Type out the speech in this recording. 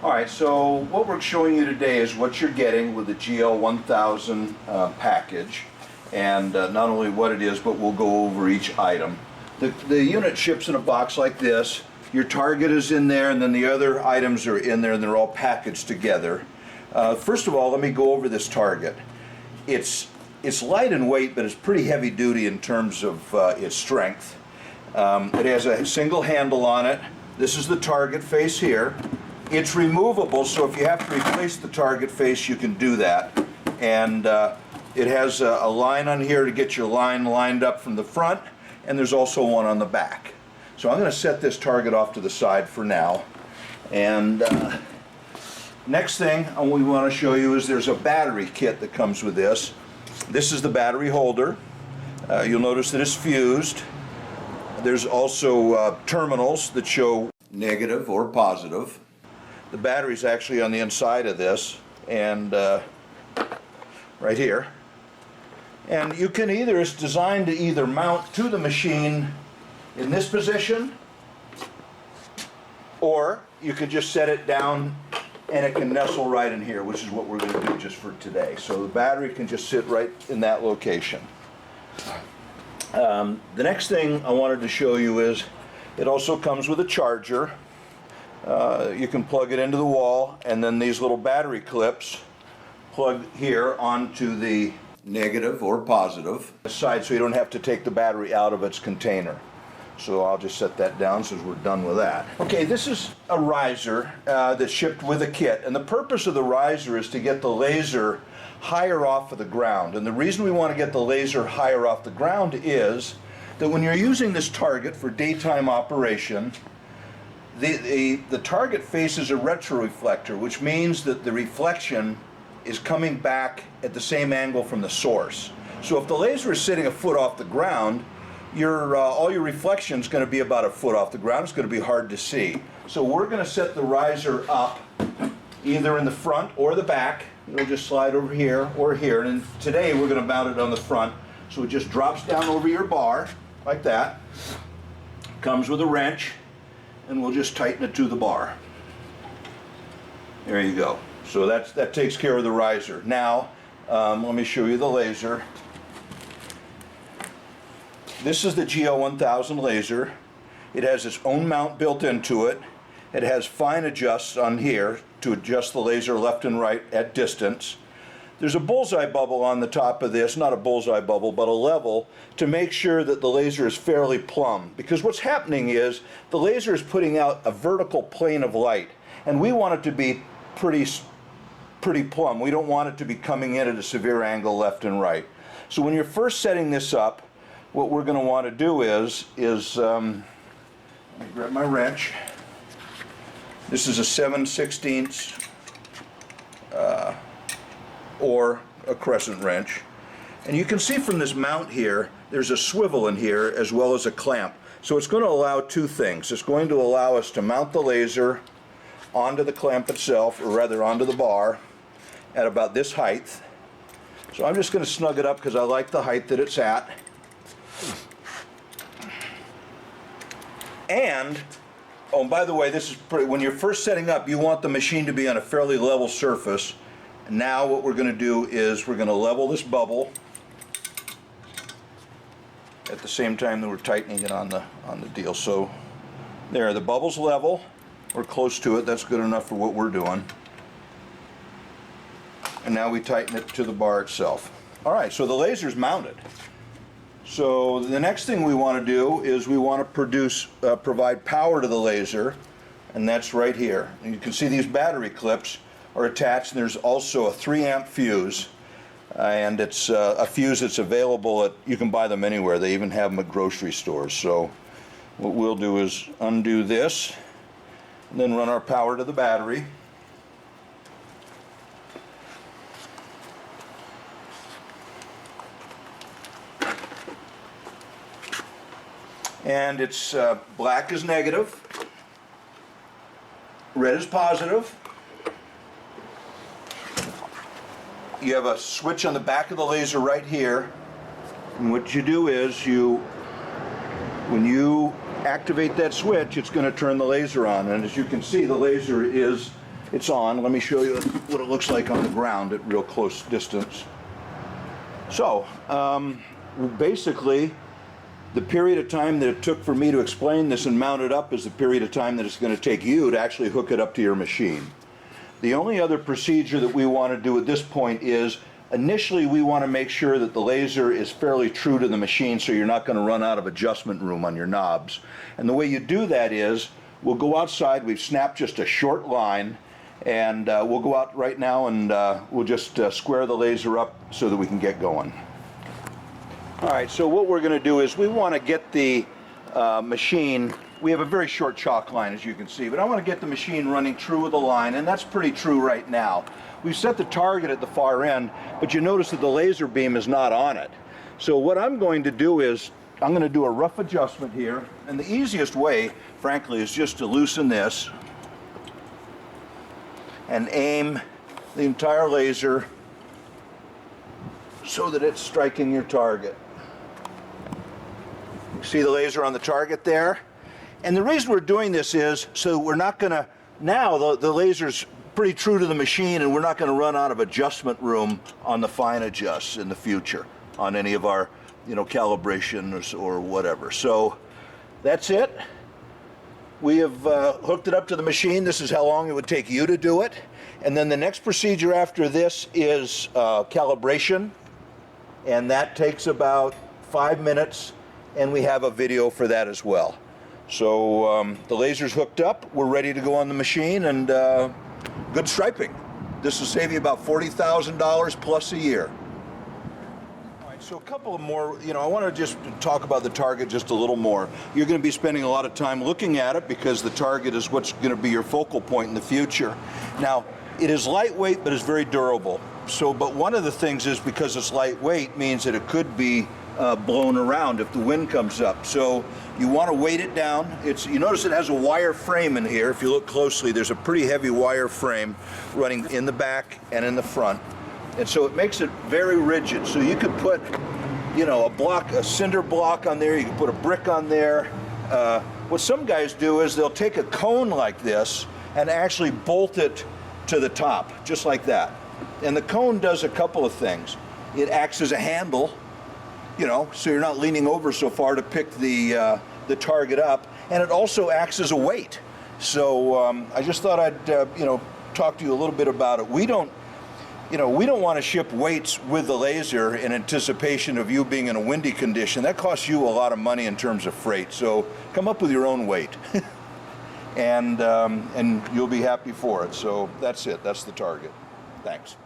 Alright, so what we're showing you today is what you're getting with the GL1000 package, and not only what it is, but we'll go over each item. The unit ships in a box like this. Your target is in there, and then the other items are in there, and they're all packaged together. First of all, let me go over this target. It's light in weight, but it's pretty heavy duty in terms of its strength. It has a single handle on it. This is the target face here. It's removable, so if you have to replace the target face, you can do that. And it has a line on here to get your line lined up from the front, and there's also one on the back. So I'm going to set this target off to the side for now. And next thing we want to show you is there's a battery kit that comes with this. This is the battery holder. You'll notice that it's fused. There's also terminals that show negative or positive. The battery's actually on the inside of this, and right here. And you can it's designed to either mount to the machine in this position, or you could just set it down and it can nestle right in here, which is what we're going to do just for today. So the battery can just sit right in that location. The next thing I wanted to show you is it also comes with a charger. You can plug it into the wall, and then these little battery clips plug here onto the negative or positive side, so you don't have to take the battery out of its container. So I'll just set that down since we're done with that. Okay, this is a riser that's shipped with a kit, and the purpose of the riser is to get the laser higher off of the ground. And the reason we want to get the laser higher off the ground is that when you're using this target for daytime operation, the target faces a retroreflector, which means that the reflection is coming back at the same angle from the source. So if the laser is sitting a foot off the ground, all your reflection is going to be about a foot off the ground. It's going to be hard to see. So we're going to set the riser up either in the front or the back. It'll just slide over here or here. And today we're going to mount it on the front. So it just drops down over your bar like that. Comes with a wrench, and we'll just tighten it to the bar. There you go. So that takes care of the riser. Now, let me show you the laser. This is the GL1000 laser. It has its own mount built into it. It has fine adjusts on here to adjust the laser left and right at distance. There's a bullseye bubble on the top of this, not a bullseye bubble, but a level, to make sure that the laser is fairly plumb. Because what's happening is the laser is putting out a vertical plane of light, and we want it to be pretty plumb. We don't want it to be coming in at a severe angle left and right. So when you're first setting this up, what we're going to want to do is let me grab my wrench. This is a 7/16 or a crescent wrench. And you can see from this mount here, there's a swivel in here as well as a clamp. So it's going to allow two things. It's going to allow us to mount the laser onto the clamp itself, or rather onto the bar, at about this height. So I'm just going to snug it up because I like the height that it's at. And, oh, by the way, this is when you're first setting up, you want the machine to be on a fairly level surface. Now what we're going to do is we're going to level this bubble at the same time that we're tightening it on the deal. So there, the bubble's level. We're close to it. That's good enough for what we're doing. And now we tighten it to the bar itself. All right, so the laser's mounted. So the next thing we want to do is we want to provide power to the laser, and that's right here. And you can see these battery clips are attached, and there's also a 3-amp fuse, and it's a fuse that's available you can buy them anywhere. They even have them at grocery stores. So what we'll do is undo this, and then run our power to the battery. And it's black is negative, red is positive. You have a switch on the back of the laser right here, and what you do is when you activate that switch, it's going to turn the laser on, and as you can see, the laser is it's on. Let me show you what it looks like on the ground at real close distance. So, basically, the period of time that it took for me to explain this and mount it up is the period of time that it's going to take you to actually hook it up to your machine. The only other procedure that we want to do at this point is, initially we want to make sure that the laser is fairly true to the machine so you're not going to run out of adjustment room on your knobs. And the way you do that is, we'll go outside, we've snapped just a short line, and we'll go out right now and we'll just square the laser up so that we can get going. Alright, so what we're going to do is we want to get the machine, we have a very short chalk line as you can see, but I want to get the machine running true with the line, and that's pretty true right now. We've set the target at the far end, but you notice that the laser beam is not on it. So what I'm going to do is, I'm going to do a rough adjustment here, and the easiest way, frankly, is just to loosen this and aim the entire laser so that it's striking your target. You see the laser on the target there? And the reason we're doing this is so we're not going to, now the laser's pretty true to the machine, and we're not going to run out of adjustment room on the fine adjusts in the future on any of our, you know, calibrations or whatever. So that's it. We have hooked it up to the machine. This is how long it would take you to do it. And then the next procedure after this is calibration, and that takes about 5 minutes, and we have a video for that as well. So the laser's hooked up, we're ready to go on the machine, and good striping. This will save you about $40,000 plus a year. All right, so a couple of more, you know, I want to just talk about the target just a little more. You're going to be spending a lot of time looking at it because the target is what's going to be your focal point in the future. Now, it is lightweight, but it's very durable. So, but one of the things is because it's lightweight means that it could be blown around if the wind comes up. So you want to weight it down. You notice it has a wire frame in here. If you look closely, there's a pretty heavy wire frame running in the back and in the front. And so it makes it very rigid. So you could put, you know, a cinder block on there. You can put a brick on there. What some guys do is they'll take a cone like this and actually bolt it to the top, just like that. And the cone does a couple of things. It acts as a handle, you know, so you're not leaning over so far to pick the target up, and it also acts as a weight. So I just thought I'd you know, talk to you a little bit about it. We don't want to ship weights with the laser in anticipation of you being in a windy condition. That costs you a lot of money in terms of freight. So come up with your own weight, and you'll be happy for it. So that's it. That's the target. Thanks.